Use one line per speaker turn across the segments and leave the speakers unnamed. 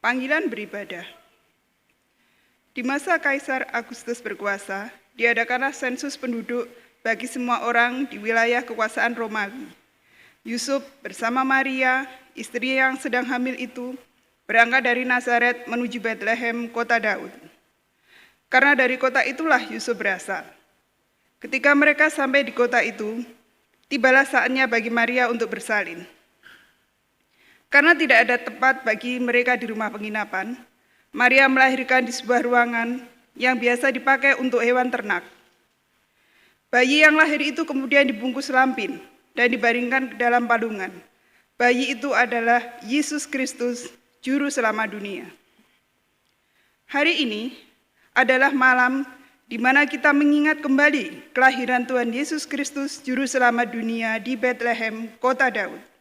Panggilan beribadah. Di masa Kaisar Agustus berkuasa, diadakanlah sensus penduduk bagi semua orang di wilayah kekuasaan Romawi. Yusuf bersama Maria, istri yang sedang hamil itu, berangkat dari Nazaret menuju Betlehem, kota Daud. Karena dari kota itulah Yusuf berasal. Ketika mereka sampai di kota itu, tibalah saatnya bagi Maria untuk bersalin. Karena tidak ada tempat bagi mereka di rumah penginapan, Maria melahirkan di sebuah ruangan yang biasa dipakai untuk hewan ternak. Bayi yang lahir itu kemudian dibungkus lampin dan dibaringkan ke dalam palungan. Bayi itu adalah Yesus Kristus, Juru Selamat dunia. Hari ini adalah malam di mana kita mengingat kembali kelahiran Tuhan Yesus Kristus, Juru Selamat dunia di Betlehem, kota Daud.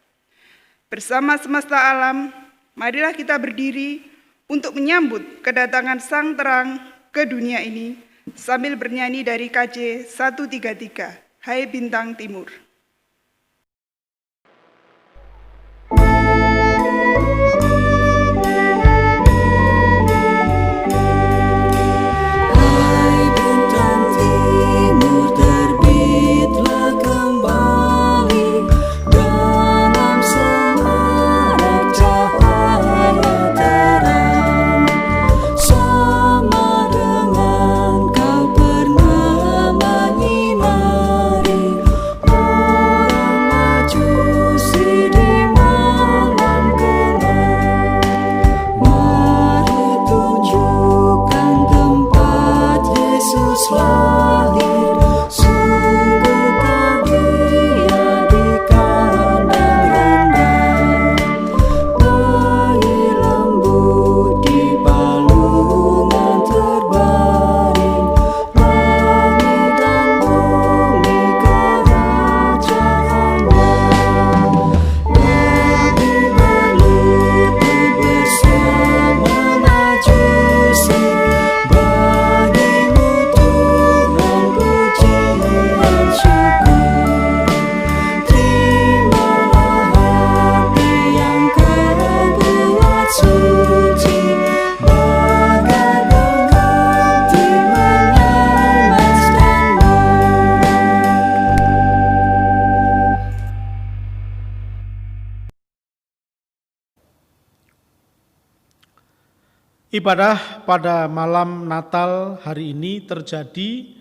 Bersama semesta alam, marilah kita berdiri untuk menyambut kedatangan Sang Terang ke dunia ini sambil bernyanyi dari KJ 133, Hai Bintang Timur.
Oh Ibadah pada malam Natal hari ini terjadi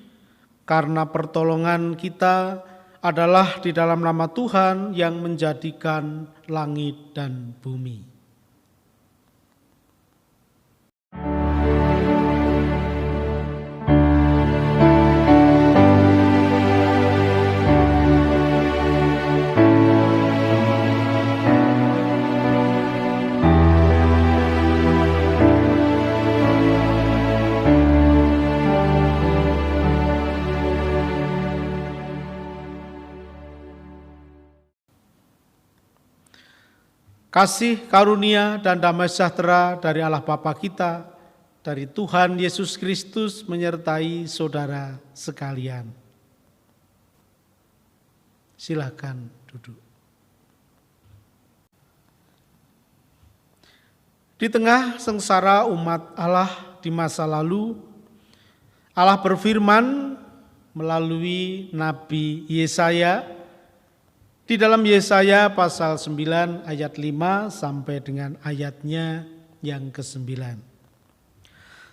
karena pertolongan kita adalah di dalam nama Tuhan yang menjadikan langit dan bumi. Kasih karunia dan damai sejahtera dari Allah Bapa kita, dari Tuhan Yesus Kristus menyertai saudara sekalian. Silakan duduk. Di tengah sengsara umat Allah di masa lalu, Allah berfirman melalui Nabi Yesaya, di dalam Yesaya pasal 9 ayat 5 sampai dengan ayatnya yang ke-9.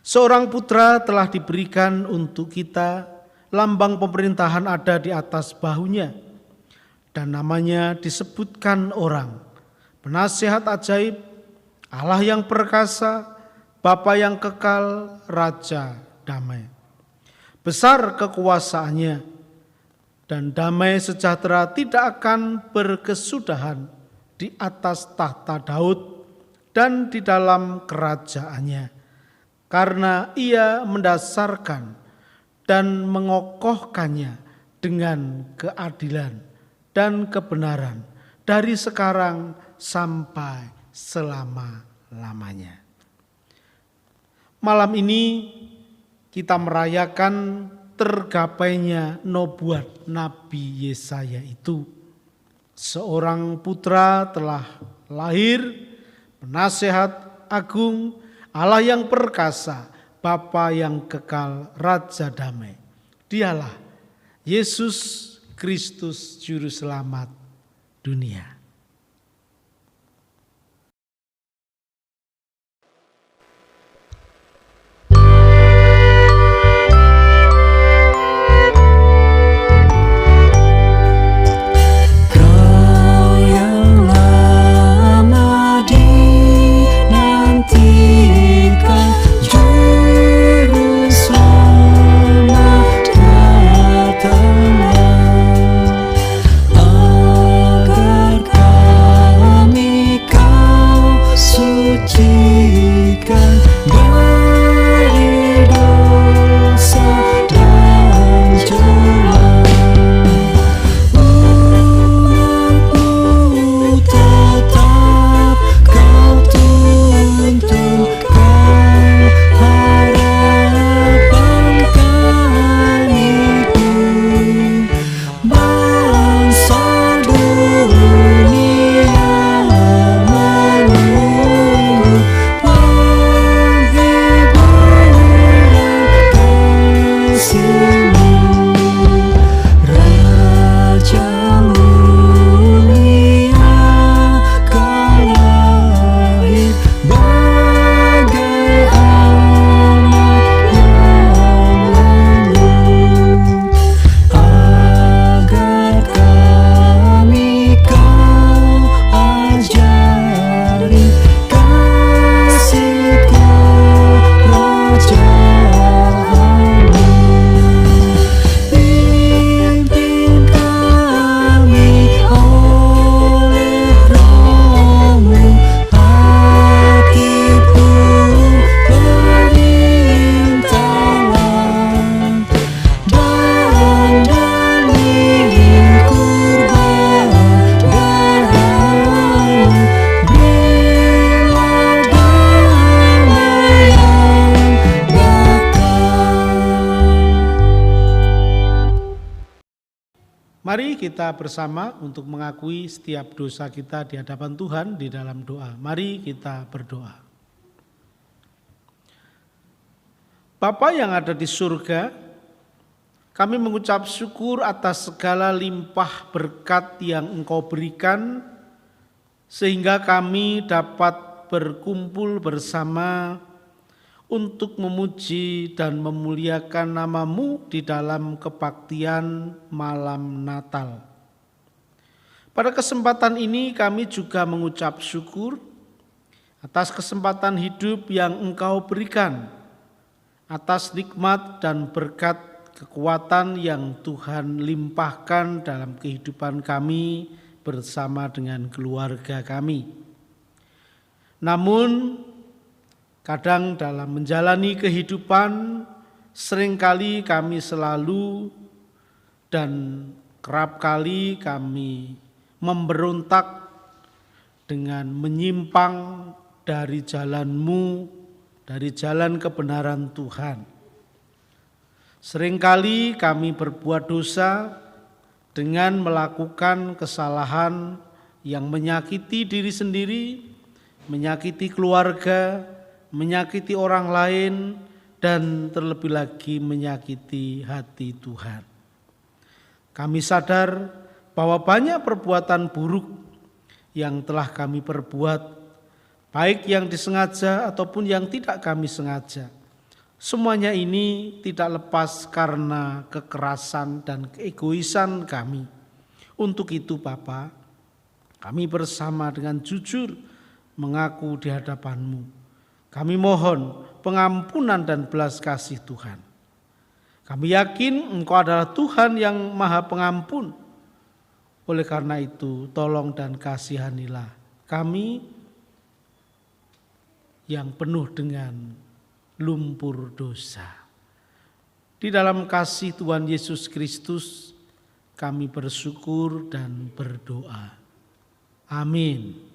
Seorang putra telah diberikan untuk kita, lambang pemerintahan ada di atas bahunya, dan namanya disebutkan orang, penasihat ajaib, Allah yang perkasa, Bapa yang kekal, Raja damai. Besar kekuasaannya, dan damai sejahtera tidak akan berkesudahan di atas tahta Daud dan di dalam kerajaannya, karena ia mendasarkan dan mengokohkannya dengan keadilan dan kebenaran dari sekarang sampai selama-lamanya. Malam ini kita merayakan tergapainya nubuat Nabi Yesaya itu. Seorang putra telah lahir, penasihat agung, Allah yang perkasa, Bapa yang kekal, Raja damai. Dialah Yesus Kristus Juru Selamat dunia. Mari kita bersama untuk mengakui setiap dosa kita di hadapan Tuhan di dalam doa. Mari kita berdoa. Bapa yang ada di surga, kami mengucap syukur atas segala limpah berkat yang Engkau berikan, sehingga kami dapat berkumpul bersama untuk memuji dan memuliakan nama-Mu di dalam kebaktian malam Natal. Pada kesempatan ini kami juga mengucap syukur atas kesempatan hidup yang Engkau berikan, atas nikmat dan berkat kekuatan yang Tuhan limpahkan dalam kehidupan kami bersama dengan keluarga kami. Namun, kadang dalam menjalani kehidupan, seringkali kami selalu dan kerap kali kami memberontak dengan menyimpang dari jalan-Mu, dari jalan kebenaran Tuhan. Seringkali kami berbuat dosa dengan melakukan kesalahan yang menyakiti diri sendiri, menyakiti keluarga, menyakiti orang lain, dan terlebih lagi menyakiti hati Tuhan. Kami sadar bahwa banyak perbuatan buruk yang telah kami perbuat, baik yang disengaja ataupun yang tidak kami sengaja. Semuanya ini tidak lepas karena kekerasan dan keegoisan kami. Untuk itu Bapa, kami bersama dengan jujur mengaku di hadapan-Mu. Kami mohon pengampunan dan belas kasih Tuhan. Kami yakin Engkau adalah Tuhan yang Maha Pengampun. Oleh karena itu, tolong dan kasihanilah kami yang penuh dengan lumpur dosa. Di dalam kasih Tuhan Yesus Kristus, kami bersyukur dan berdoa. Amin.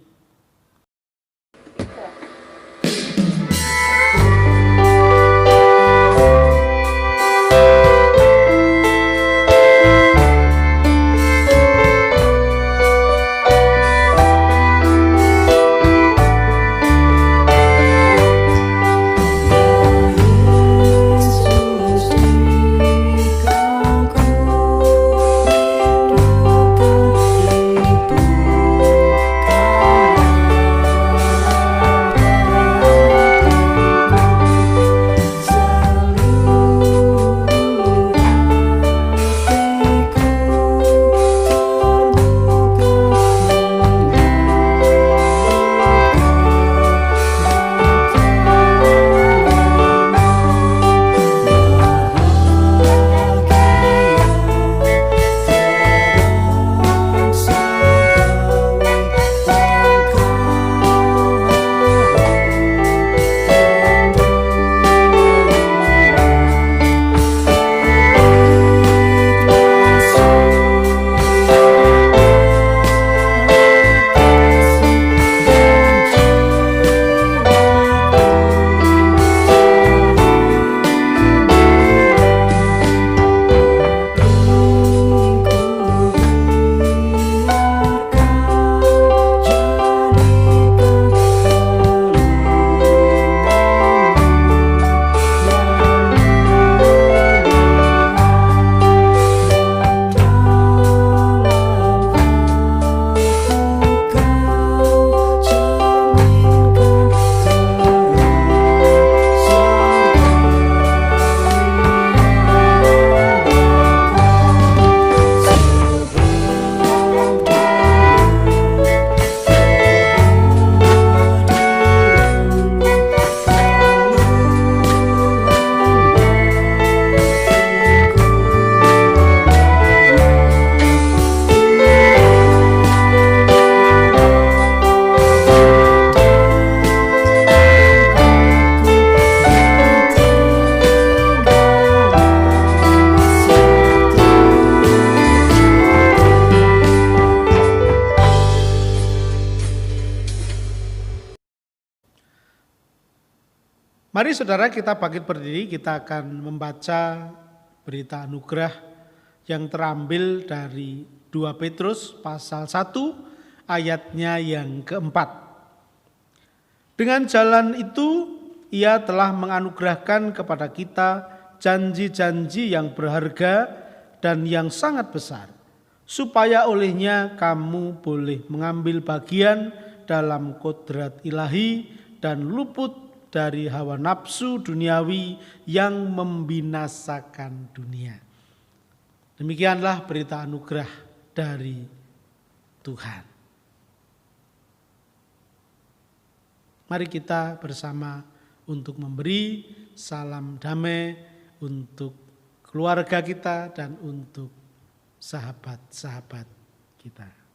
Mari saudara kita bangkit berdiri, kita akan membaca berita anugerah yang terambil dari 2 Petrus pasal 1 ayatnya yang keempat. Dengan jalan itu Ia telah menganugerahkan kepada kita janji-janji yang berharga dan yang sangat besar, supaya olehnya kamu boleh mengambil bagian dalam kodrat ilahi dan luput dari hawa nafsu duniawi yang membinasakan dunia. Demikianlah berita anugerah dari Tuhan. Mari kita bersama untuk memberi salam damai untuk keluarga kita dan untuk sahabat-sahabat kita.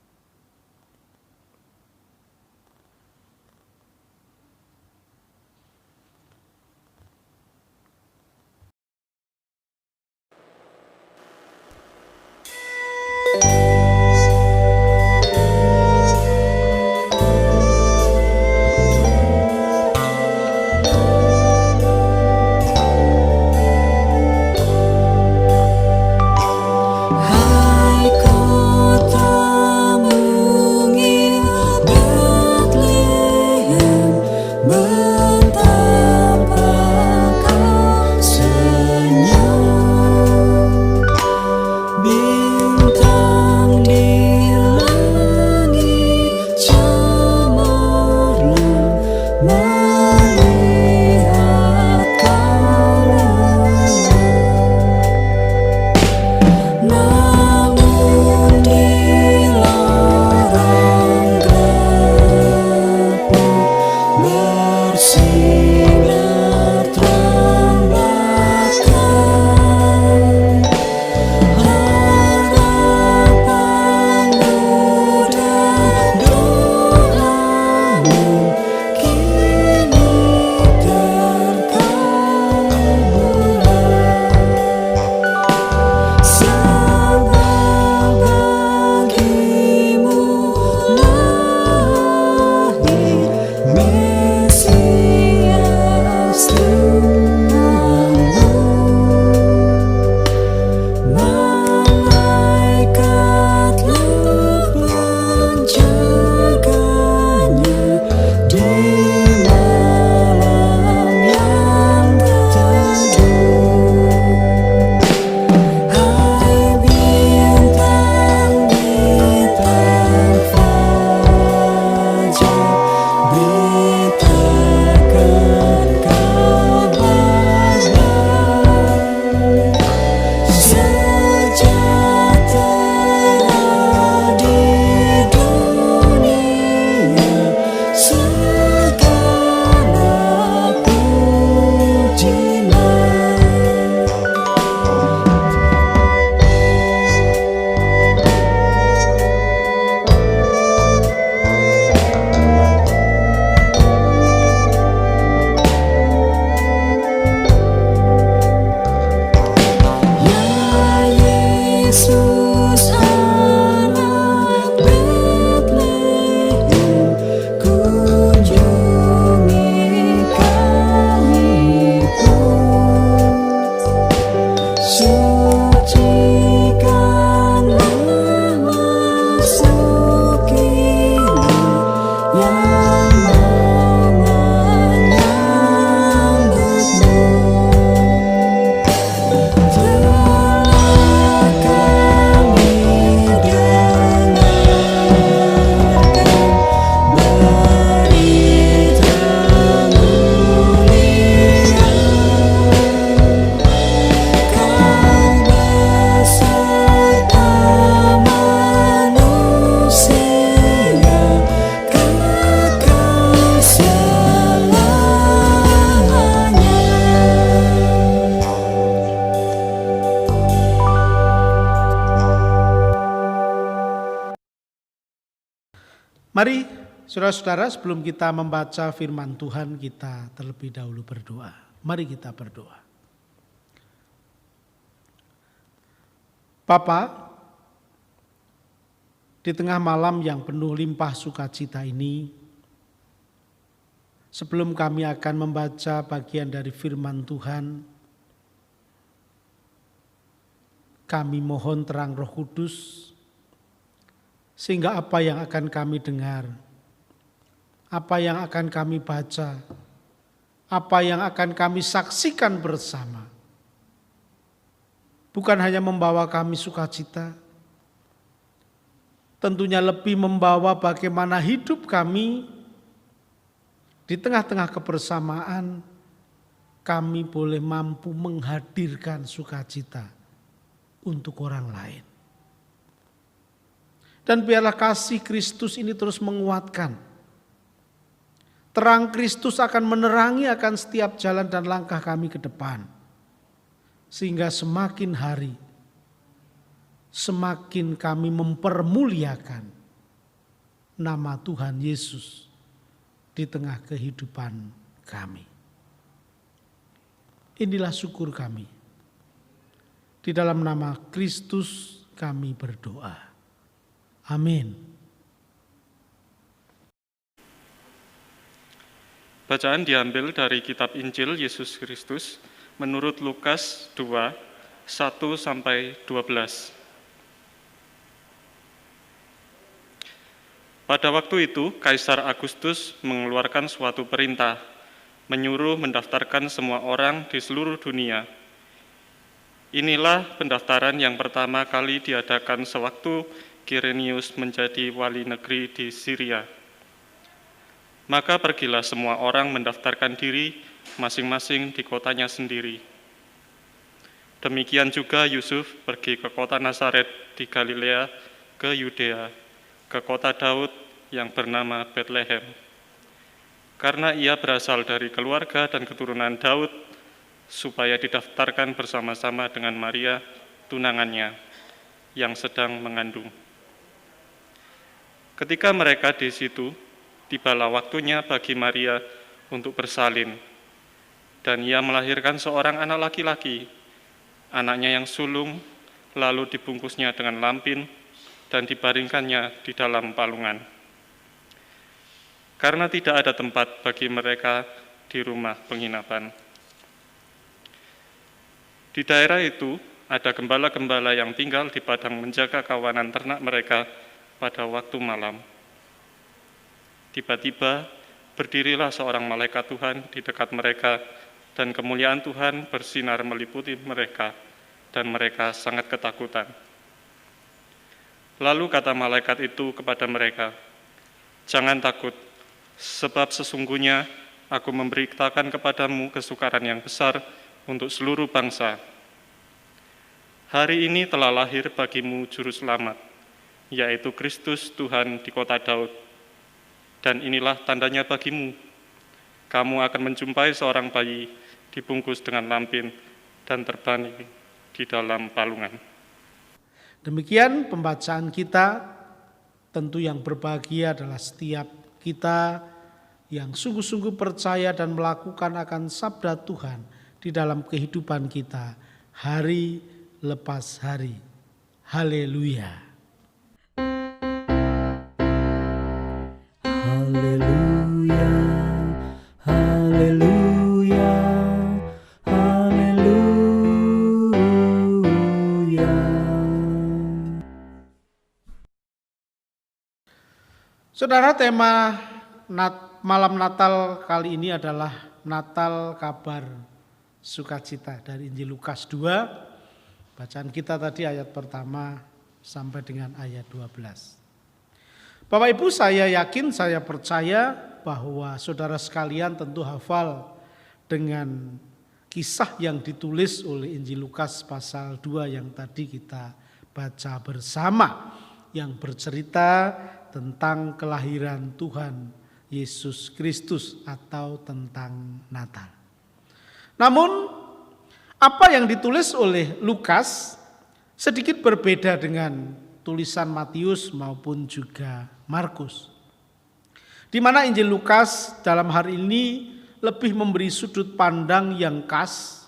Mari saudara-saudara, sebelum kita membaca firman Tuhan, kita terlebih dahulu berdoa. Mari kita berdoa. Bapa, di tengah malam yang penuh limpah sukacita ini, sebelum kami akan membaca bagian dari firman Tuhan, kami mohon terang Roh Kudus, sehingga apa yang akan kami dengar, apa yang akan kami baca, apa yang akan kami saksikan bersama, bukan hanya membawa kami sukacita, tentunya lebih membawa bagaimana hidup kami di tengah-tengah kebersamaan kami boleh mampu menghadirkan sukacita untuk orang lain. Dan biarlah kasih Kristus ini terus menguatkan. Terang Kristus akan menerangi akan setiap jalan dan langkah kami ke depan. Sehingga semakin hari, semakin kami mempermuliakan nama Tuhan Yesus di tengah kehidupan kami. Inilah syukur kami. Di dalam nama Kristus kami berdoa. Amin.
Bacaan diambil dari kitab Injil Yesus Kristus menurut Lukas 2, 1-12. Pada waktu itu, Kaisar Agustus mengeluarkan suatu perintah, menyuruh mendaftarkan semua orang di seluruh dunia. Inilah pendaftaran yang pertama kali diadakan sewaktu Kirenius menjadi wali negeri di Syria. Maka pergilah semua orang mendaftarkan diri masing-masing di kotanya sendiri. Demikian juga Yusuf pergi ke kota Nazaret di Galilea ke Yudea, ke kota Daud yang bernama Betlehem. Karena ia berasal dari keluarga dan keturunan Daud, supaya didaftarkan bersama-sama dengan Maria, tunangannya, yang sedang mengandung. Ketika mereka di situ, tibalah waktunya bagi Maria untuk bersalin, dan ia melahirkan seorang anak laki-laki. Anaknya yang sulung, lalu dibungkusnya dengan lampin, dan dibaringkannya di dalam palungan. Karena tidak ada tempat bagi mereka di rumah penginapan. Di daerah itu ada gembala-gembala yang tinggal di padang menjaga kawanan ternak mereka pada waktu malam. Tiba-tiba berdirilah seorang malaikat Tuhan di dekat mereka, dan kemuliaan Tuhan bersinar meliputi mereka, dan mereka sangat ketakutan. Lalu kata malaikat itu kepada mereka, "Jangan takut, sebab sesungguhnya aku memberitakan kepadamu kesukaran yang besar untuk seluruh bangsa. Hari ini telah lahir bagimu Juru Selamat, yaitu Kristus Tuhan di kota Daud. Dan inilah tandanya bagimu, kamu akan menjumpai seorang bayi dibungkus dengan lampin dan terbaring di dalam palungan."
Demikian pembacaan kita. Tentu yang berbahagia adalah setiap kita yang sungguh-sungguh percaya dan melakukan akan sabda Tuhan di dalam kehidupan kita hari lepas hari. Haleluya.
Haleluya, haleluya, haleluya.
Saudara, tema malam Natal kali ini adalah Natal kabar sukacita dari Injil Lukas 2. Bacaan kita tadi ayat pertama sampai dengan ayat 12. Bapak Ibu, saya yakin, saya percaya bahwa saudara sekalian tentu hafal dengan kisah yang ditulis oleh Injil Lukas pasal 2 yang tadi kita baca bersama, yang bercerita tentang kelahiran Tuhan Yesus Kristus atau tentang Natal. Namun apa yang ditulis oleh Lukas sedikit berbeda dengan tulisan Matius maupun juga Markus. Di mana Injil Lukas dalam hari ini lebih memberi sudut pandang yang khas,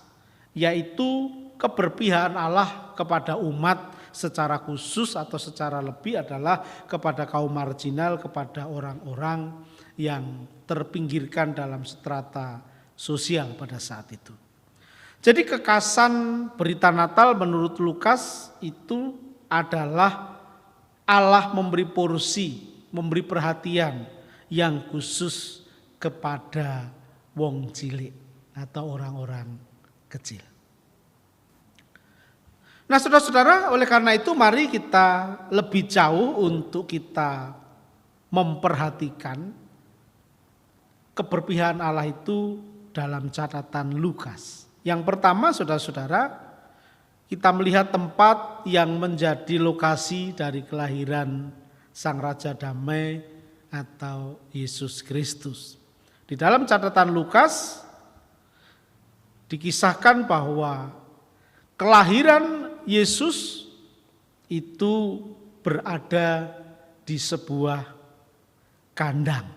yaitu keberpihakan Allah kepada umat secara khusus atau secara lebih adalah kepada kaum marginal, kepada orang-orang yang terpinggirkan dalam strata sosial pada saat itu. Jadi kekhasan berita Natal menurut Lukas itu adalah Allah memberi porsi, memberi perhatian yang khusus kepada wong cilik atau orang-orang kecil. Nah, saudara-saudara, oleh karena itu mari kita lebih jauh untuk kita memperhatikan keberpihakan Allah itu dalam catatan Lukas. Yang pertama, saudara-saudara, kita melihat tempat yang menjadi lokasi dari kelahiran Sang Raja Damai atau Yesus Kristus. Di dalam catatan Lukas dikisahkan bahwa kelahiran Yesus itu berada di sebuah kandang.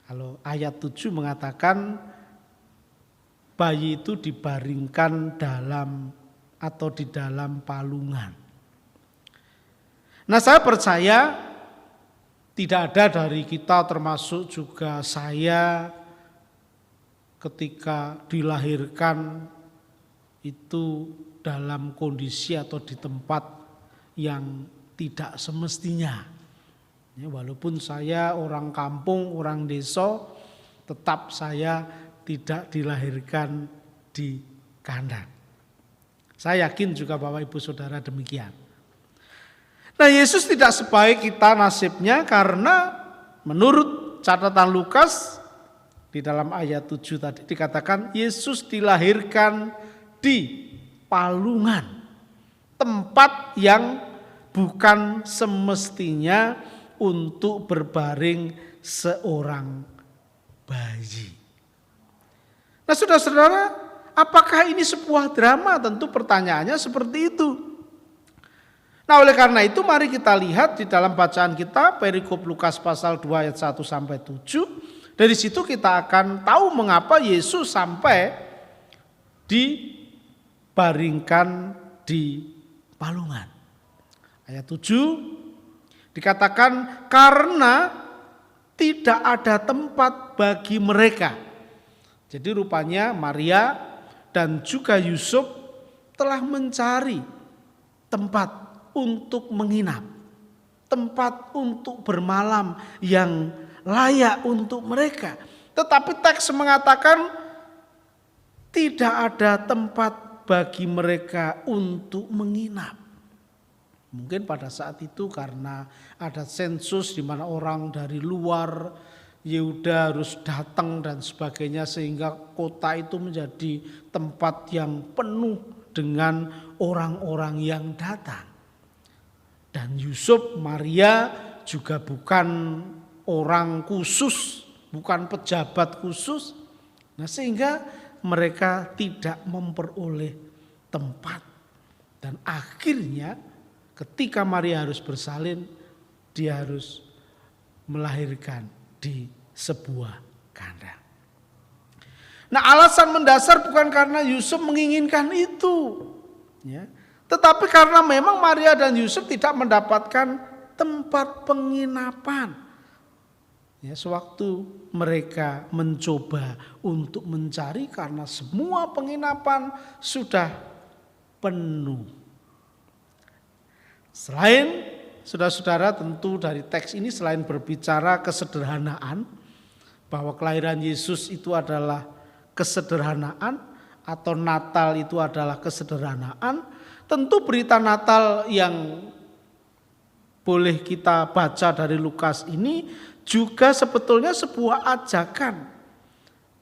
Kalau ayat 7 mengatakan bayi itu dibaringkan di dalam palungan. Nah, saya percaya tidak ada dari kita, termasuk juga saya, ketika dilahirkan itu dalam kondisi atau di tempat yang tidak semestinya. Ya, walaupun saya orang kampung, orang desa, tetap saya tidak dilahirkan di kandang. Saya yakin juga Bapak Ibu Saudara demikian. Nah, Yesus tidak sebaik kita nasibnya, karena menurut catatan Lukas di dalam ayat 7 tadi dikatakan Yesus dilahirkan di palungan, tempat yang bukan semestinya untuk berbaring seorang bayi. Nah, saudara-saudara, apakah ini sebuah drama? Tentu pertanyaannya seperti itu. Nah, oleh karena itu mari kita lihat di dalam bacaan kita perikop Lukas pasal 2 ayat 1 sampai 7. Dari situ kita akan tahu mengapa Yesus sampai dibaringkan di palungan. Ayat 7 dikatakan karena tidak ada tempat bagi mereka. Jadi rupanya Maria dan juga Yusuf telah mencari tempat untuk menginap, tempat untuk bermalam yang layak untuk mereka. Tetapi teks mengatakan tidak ada tempat bagi mereka untuk menginap. Mungkin pada saat itu karena ada sensus di mana orang dari luar Yehuda harus datang dan sebagainya, sehingga kota itu menjadi tempat yang penuh dengan orang-orang yang datang. Dan Yusuf, Maria juga bukan orang khusus, bukan pejabat khusus. Nah, sehingga mereka tidak memperoleh tempat. Dan akhirnya ketika Maria harus bersalin, dia harus melahirkan di sebuah kandang. Nah, alasan mendasar bukan karena Yusuf menginginkan itu, ya, tetapi karena memang Maria dan Yusuf tidak mendapatkan tempat penginapan. Ya, sewaktu mereka mencoba untuk mencari, karena semua penginapan sudah penuh. Selain, saudara-saudara, tentu dari teks ini selain berbicara kesederhanaan, bahwa kelahiran Yesus itu adalah kesederhanaan, atau Natal itu adalah kesederhanaan, tentu berita Natal yang boleh kita baca dari Lukas ini juga sebetulnya sebuah ajakan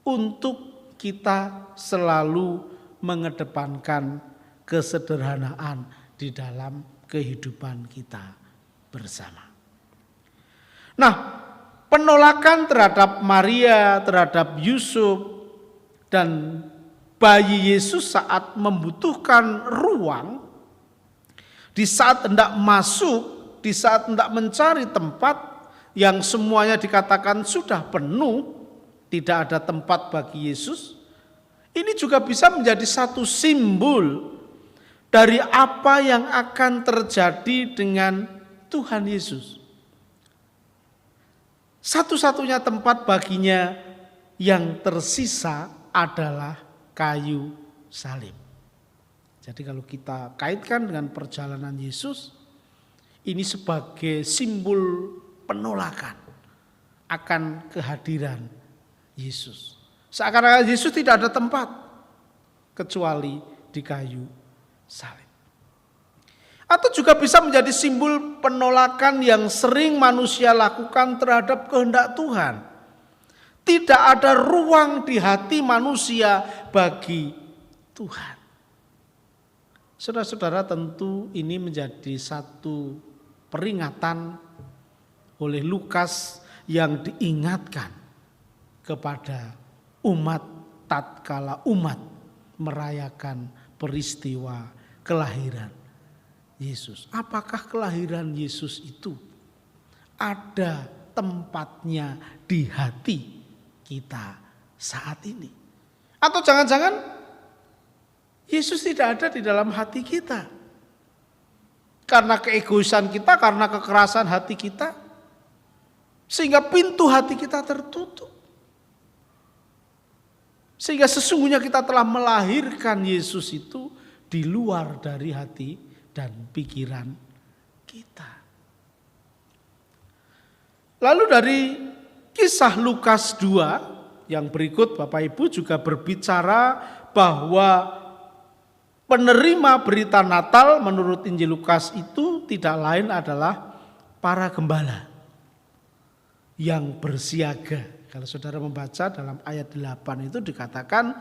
untuk kita selalu mengedepankan kesederhanaan di dalam kehidupan kita bersama. Nah, penolakan terhadap Maria, terhadap Yusuf, dan bayi Yesus saat membutuhkan ruang, di saat hendak masuk, di saat hendak mencari tempat yang semuanya dikatakan sudah penuh, tidak ada tempat bagi Yesus, ini juga bisa menjadi satu simbol dari apa yang akan terjadi dengan Tuhan Yesus. Satu-satunya tempat baginya yang tersisa adalah kayu salib. Jadi kalau kita kaitkan dengan perjalanan Yesus, ini sebagai simbol penolakan akan kehadiran Yesus. Seakan-akan Yesus tidak ada tempat kecuali di kayu salib. Atau juga bisa menjadi simbol penolakan yang sering manusia lakukan terhadap kehendak Tuhan. Tidak ada ruang di hati manusia bagi Tuhan. Saudara-saudara, tentu ini menjadi satu peringatan oleh Lukas yang diingatkan kepada umat tatkala umat merayakan peristiwa kelahiran Yesus. Apakah kelahiran Yesus itu ada tempatnya di hati kita saat ini? Atau jangan-jangan Yesus tidak ada di dalam hati kita karena keegoisan kita, karena kekerasan hati kita, sehingga pintu hati kita tertutup. Sehingga sesungguhnya kita telah melahirkan Yesus itu di luar dari hati dan pikiran kita. Lalu dari kisah Lukas 2 yang berikut, Bapak Ibu juga berbicara bahwa penerima berita Natal menurut Injil Lukas itu tidak lain adalah para gembala yang bersiaga. Kalau saudara membaca dalam ayat 8 itu dikatakan,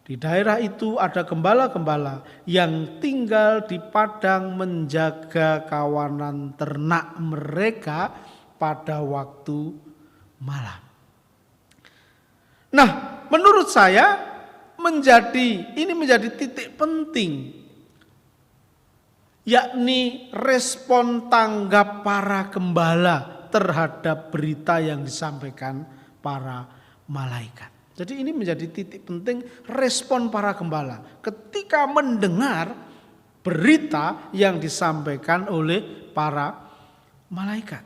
di daerah itu ada gembala-gembala yang tinggal di padang menjaga kawanan ternak mereka pada waktu malam. Nah, menurut saya ini menjadi titik penting, yakni respon tanggap para gembala terhadap berita yang disampaikan para malaikat. Jadi ini menjadi titik penting respon para gembala ketika mendengar berita yang disampaikan oleh para malaikat.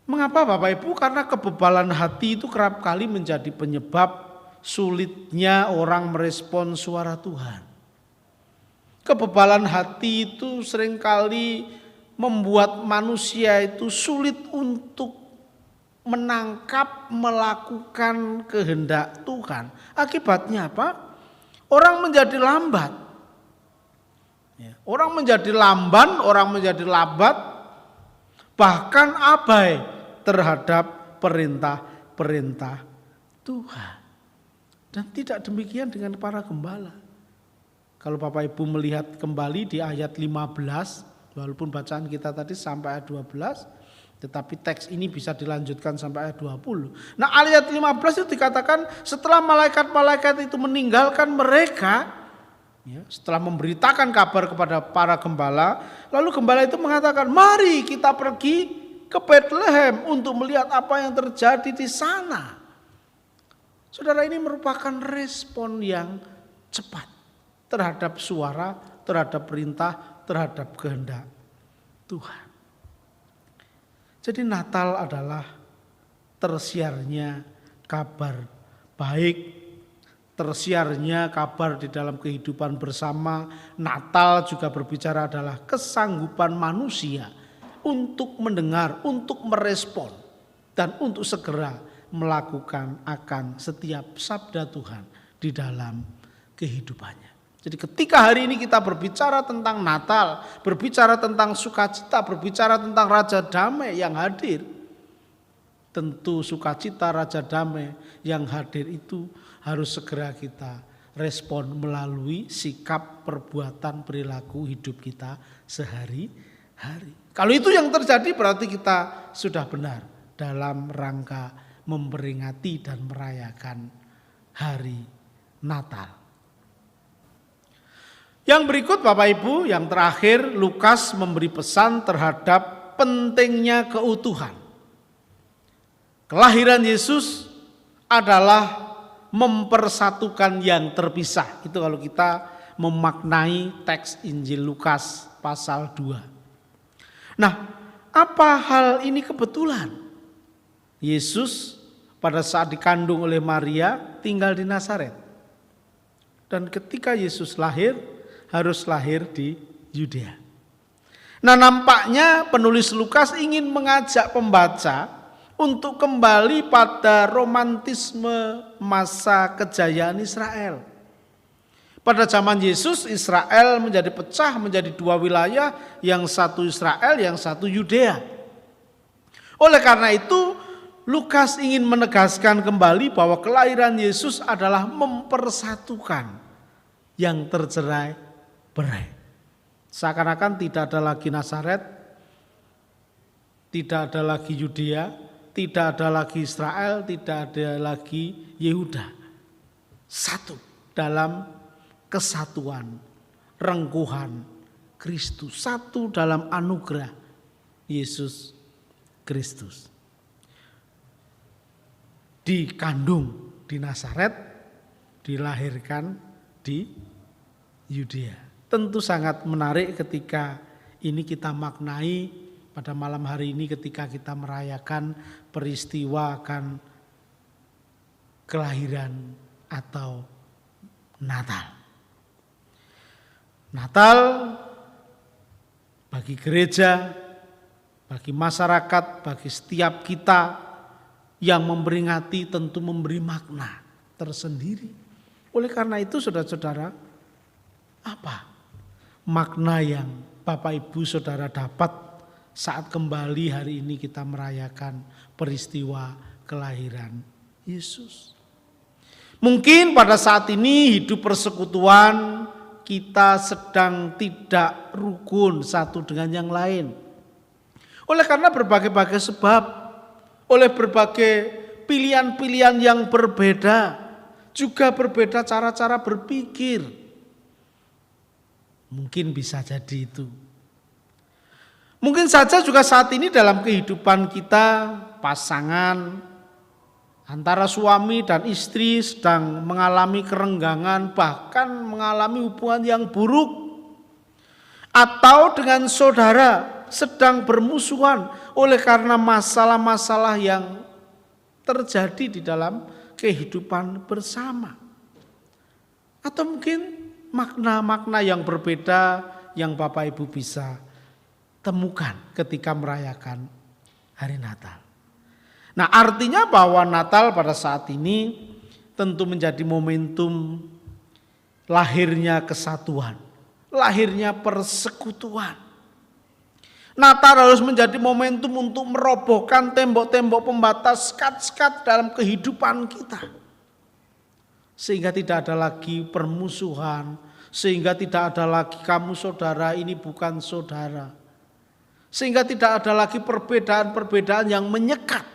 Mengapa Bapak Ibu? Karena kebebalan hati itu kerap kali menjadi penyebab sulitnya orang merespon suara Tuhan. Kebebalan hati itu seringkali membuat manusia itu sulit untuk menangkap, melakukan kehendak Tuhan. Akibatnya apa? Orang menjadi lambat. Orang menjadi lamban, orang menjadi lambat, bahkan abai terhadap perintah-perintah Tuhan. Dan tidak demikian dengan para gembala. Kalau Bapak Ibu melihat kembali di ayat 15, walaupun bacaan kita tadi sampai ayat 12, tetapi teks ini bisa dilanjutkan sampai ayat 20. Nah, ayat 15 itu dikatakan setelah malaikat-malaikat itu meninggalkan mereka, setelah memberitakan kabar kepada para gembala, lalu gembala itu mengatakan, mari kita pergi ke Bethlehem untuk melihat apa yang terjadi di sana. Saudara, ini merupakan respon yang cepat terhadap suara, terhadap perintah, terhadap kehendak Tuhan. Jadi Natal adalah tersiarnya kabar baik, tersiarnya kabar di dalam kehidupan bersama. Natal juga berbicara adalah kesanggupan manusia untuk mendengar, untuk merespon, dan untuk segera melakukan akan setiap sabda Tuhan di dalam kehidupannya. Jadi ketika hari ini kita berbicara tentang Natal, berbicara tentang sukacita, berbicara tentang Raja Damai yang hadir, tentu sukacita Raja Damai yang hadir itu harus segera kita respon melalui sikap, perbuatan, perilaku hidup kita sehari-hari. Kalau itu yang terjadi berarti kita sudah benar dalam rangka memperingati dan merayakan hari Natal. Yang berikut Bapak Ibu, yang terakhir Lukas memberi pesan terhadap pentingnya keutuhan. Kelahiran Yesus adalah mempersatukan yang terpisah. Itu kalau kita memaknai teks Injil Lukas pasal 2. Nah, apa hal ini kebetulan? Yesus pada saat dikandung oleh Maria tinggal di Nazaret. Dan ketika Yesus lahir, harus lahir di Yudea. Nah, nampaknya penulis Lukas ingin mengajak pembaca untuk kembali pada romantisme masa kejayaan Israel. Pada zaman Yesus, Israel menjadi pecah menjadi dua wilayah, yang satu Israel, yang satu Yudea. Oleh karena itu, Lukas ingin menegaskan kembali bahwa kelahiran Yesus adalah mempersatukan yang tercerai-berai. Seakan-akan tidak ada lagi Nazaret, tidak ada lagi Yudea, tidak ada lagi Israel, tidak ada lagi Yehuda. Satu dalam kesatuan, rengkuhan Kristus, satu dalam anugerah Yesus Kristus. Dikandung di Nazaret, dilahirkan di Yudea. Tentu sangat menarik ketika ini kita maknai pada malam hari ini ketika kita merayakan peristiwa akan kelahiran atau Natal. Natal bagi gereja, bagi masyarakat, bagi setiap kita yang memperingati tentu memberi makna tersendiri. Oleh karena itu saudara-saudara, apa makna yang Bapak Ibu Saudara dapat saat kembali hari ini kita merayakan peristiwa kelahiran Yesus? Mungkin pada saat ini hidup persekutuan kita sedang tidak rukun satu dengan yang lain. Oleh karena berbagai-bagai sebab, oleh berbagai pilihan-pilihan yang berbeda, juga berbeda cara-cara berpikir. Mungkin bisa jadi itu. Mungkin saja juga saat ini dalam kehidupan kita, pasangan antara suami dan istri sedang mengalami kerenggangan, bahkan mengalami hubungan yang buruk. Atau dengan saudara sedang bermusuhan oleh karena masalah-masalah yang terjadi di dalam kehidupan bersama. Atau mungkin makna-makna yang berbeda yang Bapak Ibu bisa temukan ketika merayakan hari Natal. Nah, artinya bahwa Natal pada saat ini tentu menjadi momentum lahirnya kesatuan, lahirnya persekutuan. Natal harus menjadi momentum untuk merobohkan tembok-tembok pembatas, sekat-sekat dalam kehidupan kita. Sehingga tidak ada lagi permusuhan, sehingga tidak ada lagi kamu saudara, ini bukan saudara. Sehingga tidak ada lagi perbedaan-perbedaan yang menyekat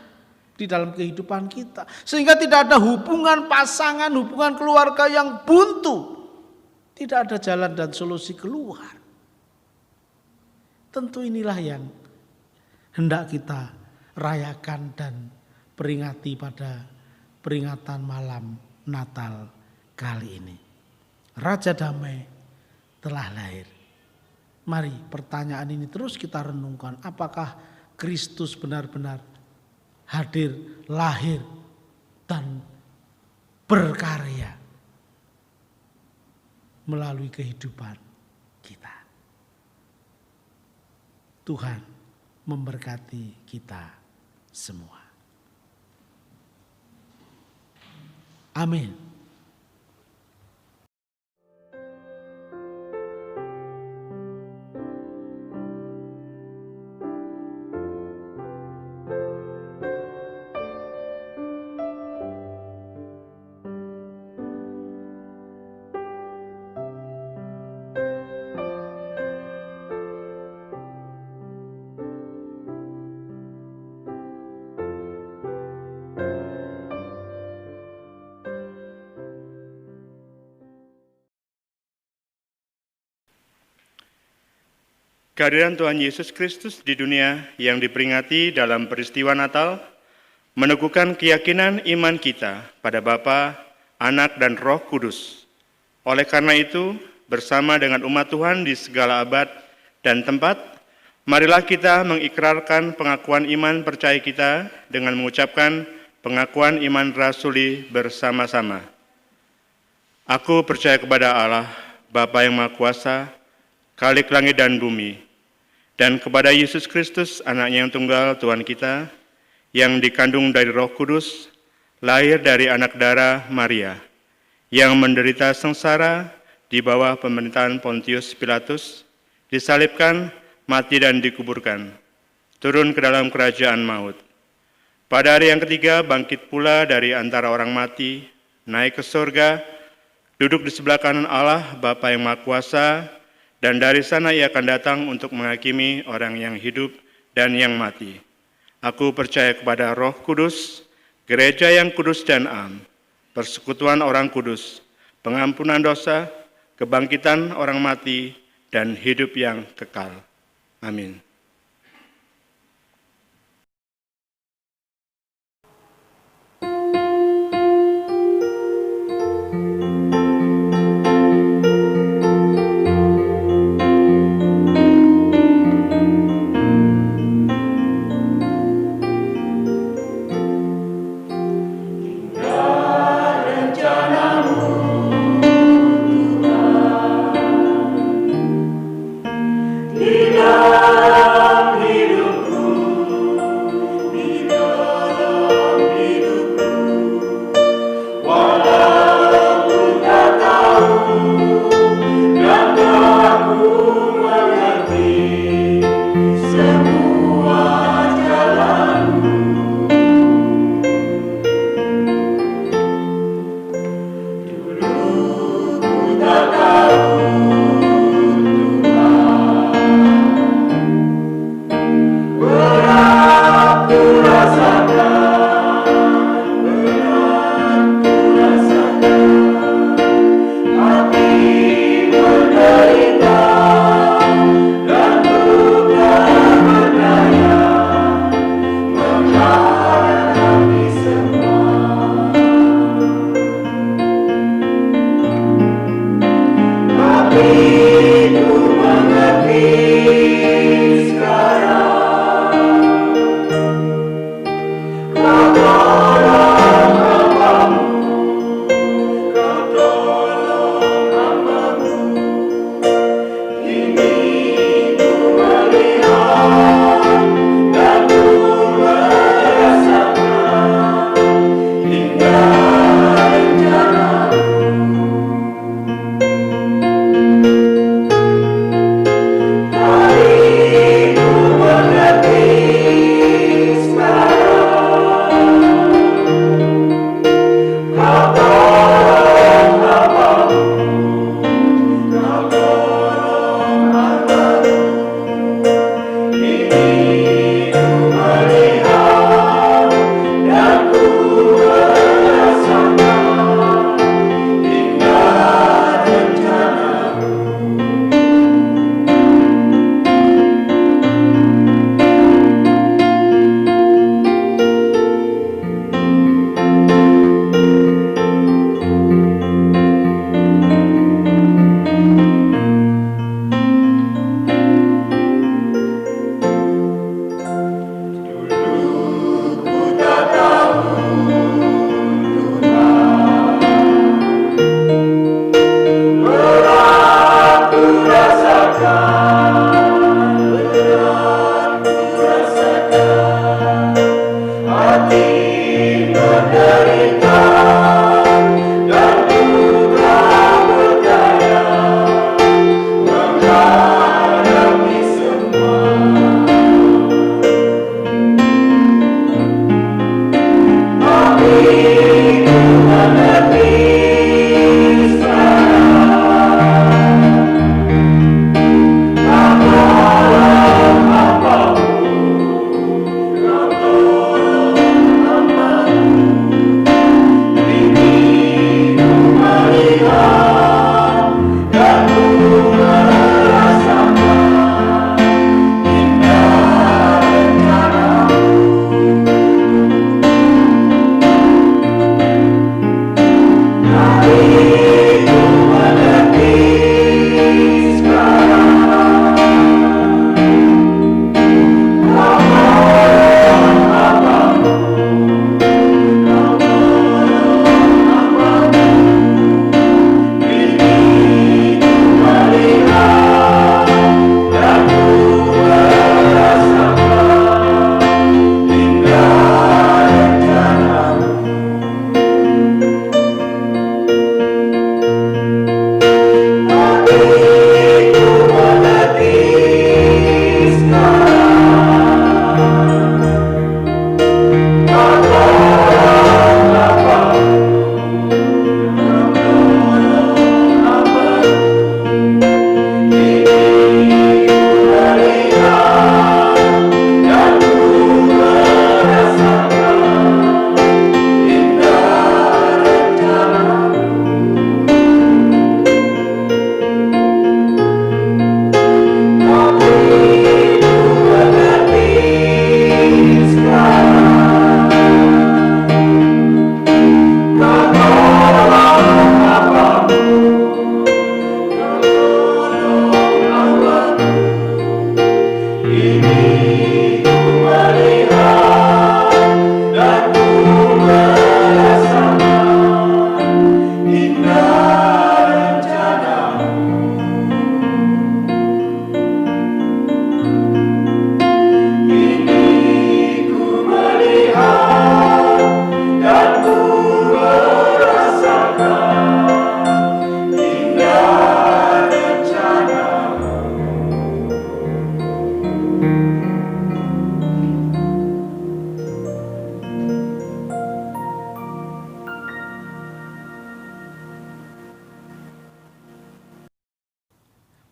di dalam kehidupan kita. Sehingga tidak ada hubungan pasangan, hubungan keluarga yang buntu. Tidak ada jalan dan solusi keluar. Tentu inilah yang hendak kita rayakan dan peringati pada peringatan malam Natal kali ini. Raja Damai telah lahir. Mari pertanyaan ini terus kita renungkan. Apakah Kristus benar-benar hadir, lahir, dan berkarya melalui kehidupan kita? Tuhan memberkati kita semua. Amin.
Kehadiran Tuhan Yesus Kristus di dunia yang diperingati dalam peristiwa Natal meneguhkan keyakinan iman kita pada Bapa, Anak, dan Roh Kudus. Oleh karena itu, bersama dengan umat Tuhan di segala abad dan tempat, marilah kita mengikrarkan pengakuan iman percaya kita dengan mengucapkan pengakuan iman rasuli bersama-sama. Aku percaya kepada Allah, Bapa yang Maha Kuasa, Khalik langit dan bumi, dan kepada Yesus Kristus, Anaknya yang tunggal, Tuhan kita, yang dikandung dari Roh Kudus, lahir dari anak darah Maria, yang menderita sengsara di bawah pemerintahan Pontius Pilatus, disalibkan, mati dan dikuburkan, turun ke dalam kerajaan maut. Pada hari yang ketiga bangkit pula dari antara orang mati, naik ke surga, duduk di sebelah kanan Allah Bapa yang Maha Kuasa, dan dari sana ia akan datang untuk menghakimi orang yang hidup dan yang mati. Aku percaya kepada Roh Kudus, gereja yang kudus dan am, persekutuan orang kudus, pengampunan dosa, kebangkitan orang mati, dan hidup yang kekal. Amin.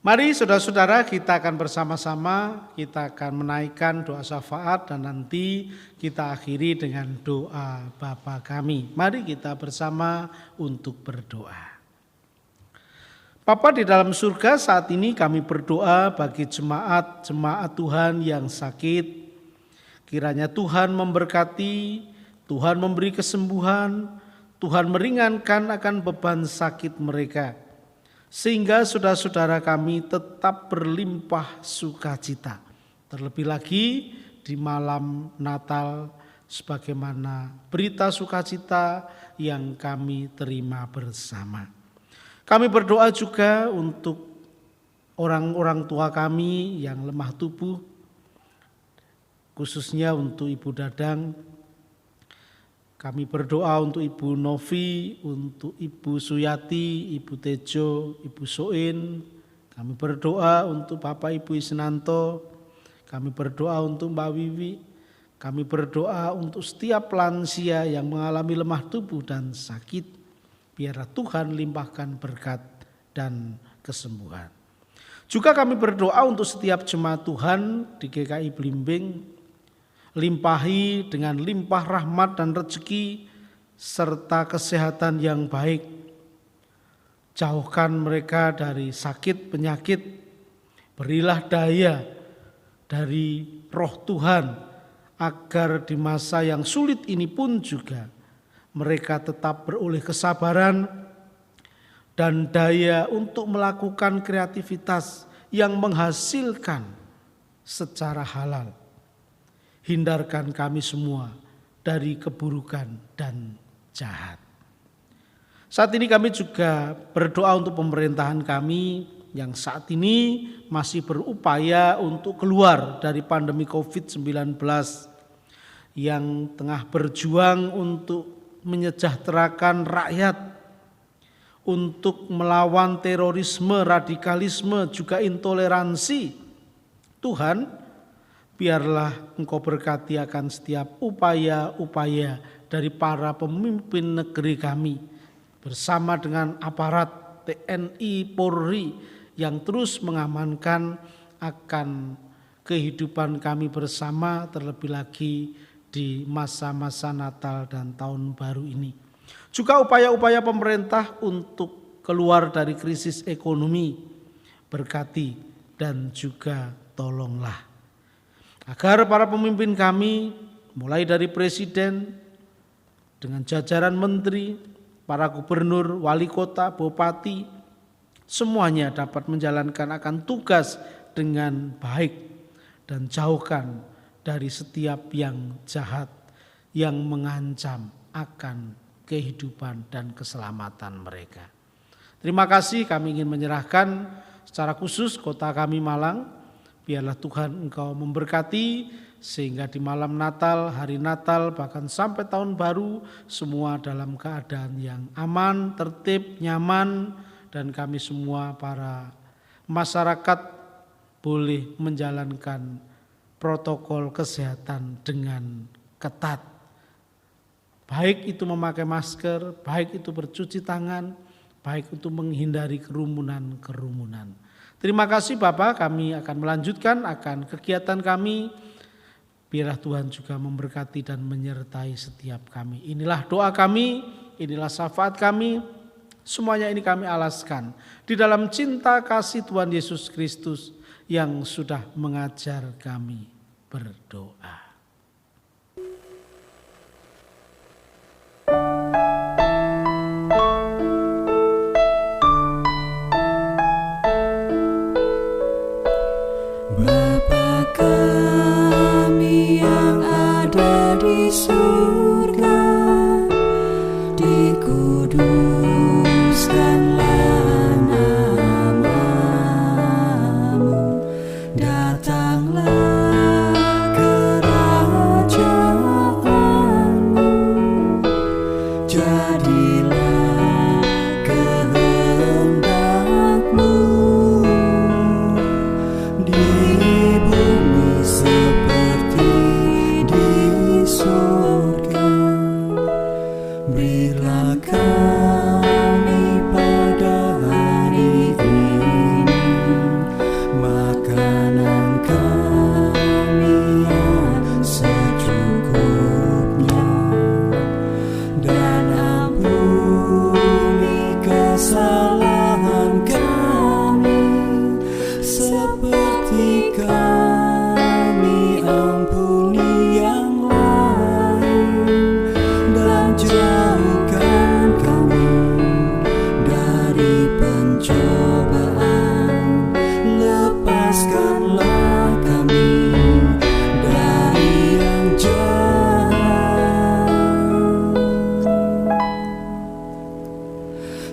Mari saudara-saudara, kita akan bersama-sama, kita akan menaikkan doa syafaat dan nanti kita akhiri dengan doa Bapa kami. Mari kita bersama untuk berdoa. Bapa di dalam surga, saat ini kami berdoa bagi jemaat Tuhan yang sakit. Kiranya Tuhan memberkati, Tuhan memberi kesembuhan, Tuhan meringankan akan beban sakit mereka. Sehingga saudara-saudara kami tetap berlimpah sukacita. Terlebih lagi di malam Natal sebagaimana berita sukacita yang kami terima bersama. Kami berdoa juga untuk orang-orang tua kami yang lemah tubuh, khususnya untuk Ibu Dadang. Kami berdoa untuk Ibu Novi, untuk Ibu Suyati, Ibu Tejo, Ibu Soin. Kami berdoa untuk Bapak Ibu Isnanto. Kami berdoa untuk Mbak Wiwi. Kami berdoa untuk setiap lansia yang mengalami lemah tubuh dan sakit. Biarlah Tuhan limpahkan berkat dan kesembuhan. Juga kami berdoa untuk setiap jemaat Tuhan di GKI Blimbing. Limpahi dengan limpah rahmat dan rezeki serta kesehatan yang baik. Jauhkan mereka dari sakit penyakit. Berilah daya dari roh Tuhan agar di masa yang sulit ini pun juga mereka tetap beroleh kesabaran dan daya untuk melakukan kreativitas yang menghasilkan secara halal. Hindarkan kami semua dari keburukan dan jahat. Saat ini kami juga berdoa untuk pemerintahan kami yang saat ini masih berupaya untuk keluar dari pandemi COVID-19, yang tengah berjuang untuk menyejahterakan rakyat, untuk melawan terorisme, radikalisme, juga intoleransi. Tuhan, biarlah Engkau berkati akan setiap upaya-upaya dari para pemimpin negeri kami bersama dengan aparat TNI, Polri yang terus mengamankan akan kehidupan kami bersama, terlebih lagi di masa-masa Natal dan Tahun Baru ini. Juga upaya-upaya pemerintah untuk keluar dari krisis ekonomi, berkati dan juga tolonglah. Agar para pemimpin kami, mulai dari presiden, dengan jajaran menteri, para gubernur, wali kota, bupati, semuanya dapat menjalankan akan tugas dengan baik dan jauhkan dari setiap yang jahat yang mengancam akan kehidupan dan keselamatan mereka. Terima kasih, kami ingin menyerahkan secara khusus kota kami Malang. Biarlah Tuhan Engkau memberkati sehingga di malam Natal, hari Natal, bahkan sampai Tahun Baru semua dalam keadaan yang aman, tertib, nyaman, dan kami semua para masyarakat boleh menjalankan protokol kesehatan dengan ketat. Baik itu memakai masker, baik itu bercuci tangan, baik untuk menghindari kerumunan-kerumunan. Terima kasih Bapak, kami akan melanjutkan akan kegiatan kami. Biarlah Tuhan juga memberkati dan menyertai setiap kami. Inilah doa kami, inilah syafaat kami. Semuanya ini kami alaskan di dalam cinta kasih Tuhan Yesus Kristus yang sudah mengajar kami berdoa.
Bapa kami yang ada di surga, dikuduskanlah namamu, datanglah kerajaan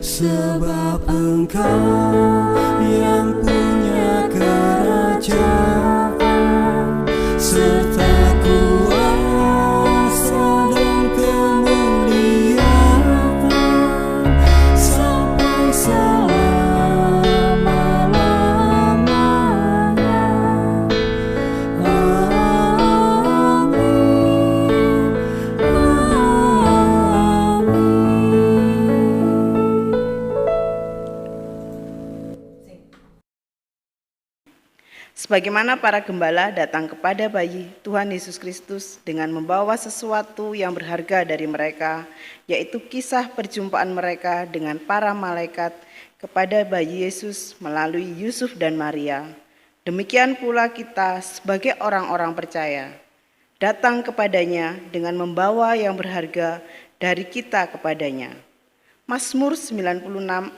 sebab Engkau yang punya kerajaan serta kuasa dan kemuliaan sampai selama-lamanya.
Sebagaimana para gembala datang kepada bayi Tuhan Yesus Kristus dengan membawa sesuatu yang berharga dari mereka, yaitu kisah perjumpaan mereka dengan para malaikat kepada bayi Yesus melalui Yusuf dan Maria. Demikian pula kita sebagai orang-orang percaya, datang kepadanya dengan membawa yang berharga dari kita kepadanya. Mazmur 96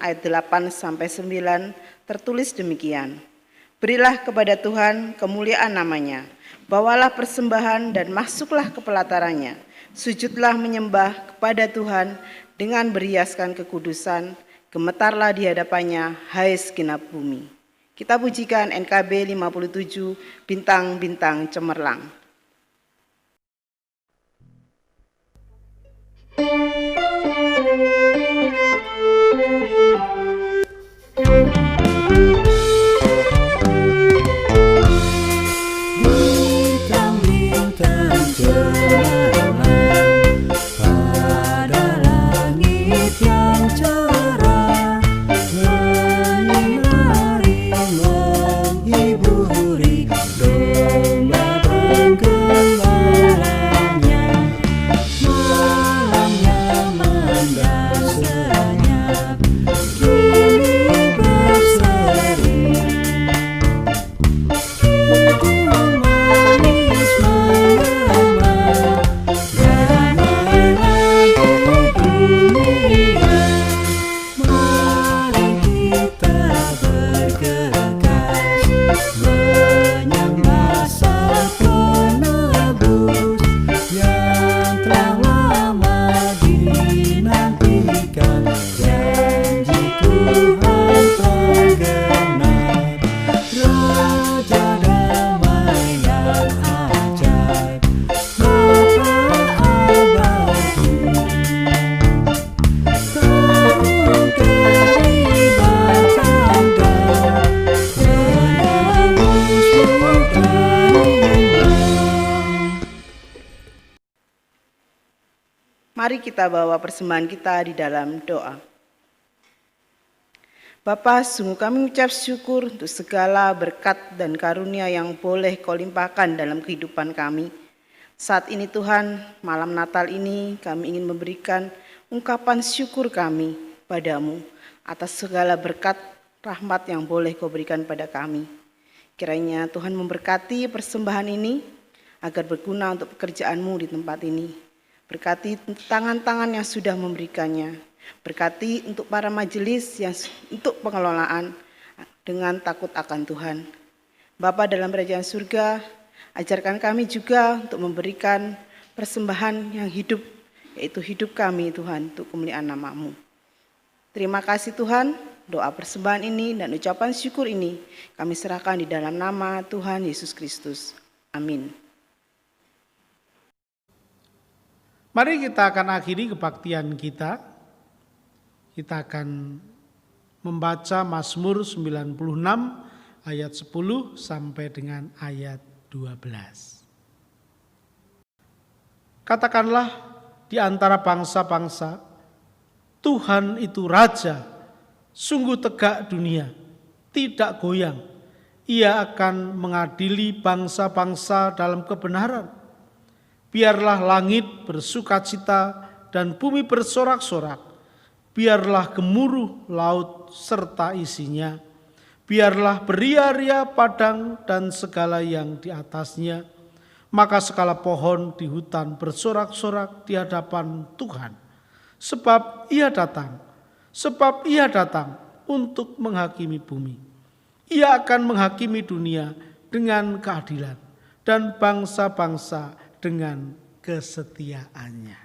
ayat 8-9 tertulis demikian. Berilah kepada Tuhan kemuliaan namanya, bawalah persembahan dan masuklah ke pelatarannya. Sujudlah menyembah kepada Tuhan dengan berhiaskan kekudusan, gemetarlah di hadapannya, hai segenap bumi. Kita pujikan NKB 57, Bintang-bintang Cemerlang. Mari kita bawa persembahan kita di dalam doa. Bapa, sungguh kami mengucap syukur untuk segala berkat dan karunia yang boleh Kau limpahkan dalam kehidupan kami. Saat ini Tuhan, malam Natal ini kami ingin memberikan ungkapan syukur kami padamu atas segala berkat rahmat yang boleh Kau berikan pada kami. Kiranya Tuhan memberkati persembahan ini agar berguna untuk pekerjaan-Mu di tempat ini. Berkati tangan-tangan yang sudah memberikannya. Berkati untuk para majelis yang untuk pengelolaan dengan takut akan Tuhan. Bapa dalam kerajaan surga, ajarkan kami juga untuk memberikan persembahan yang hidup, yaitu hidup kami Tuhan untuk kemuliaan nama-Mu. Terima kasih Tuhan, doa persembahan ini dan ucapan syukur ini kami serahkan di dalam nama Tuhan Yesus Kristus. Amin.
Mari kita akan akhiri kebaktian kita. Kita akan membaca Mazmur 96 ayat 10 sampai dengan ayat 12. Katakanlah di antara bangsa-bangsa, Tuhan itu Raja, sungguh tegak dunia, tidak goyang. Ia akan mengadili bangsa-bangsa dalam kebenaran. Biarlah langit bersukacita dan bumi bersorak-sorak. Biarlah gemuruh laut serta isinya. Biarlah beria-ria padang dan segala yang di atasnya. Maka segala pohon di hutan bersorak-sorak di hadapan Tuhan. Sebab ia datang untuk menghakimi bumi. Ia akan menghakimi dunia dengan keadilan dan bangsa-bangsa dengan kesetiaannya.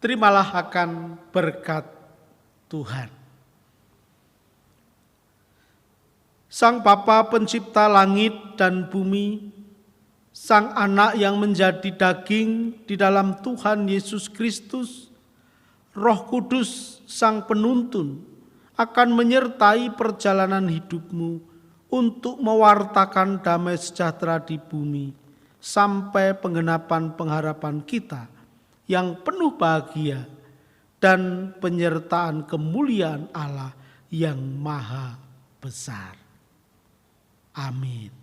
Terimalah akan berkat Tuhan. Sang Bapa pencipta langit dan bumi, Sang Anak yang menjadi daging di dalam Tuhan Yesus Kristus, Roh Kudus Sang Penuntun akan menyertai perjalanan hidupmu untuk mewartakan damai sejahtera di bumi sampai penggenapan pengharapan kita yang penuh bahagia dan penyertaan kemuliaan Allah yang maha besar. Amin.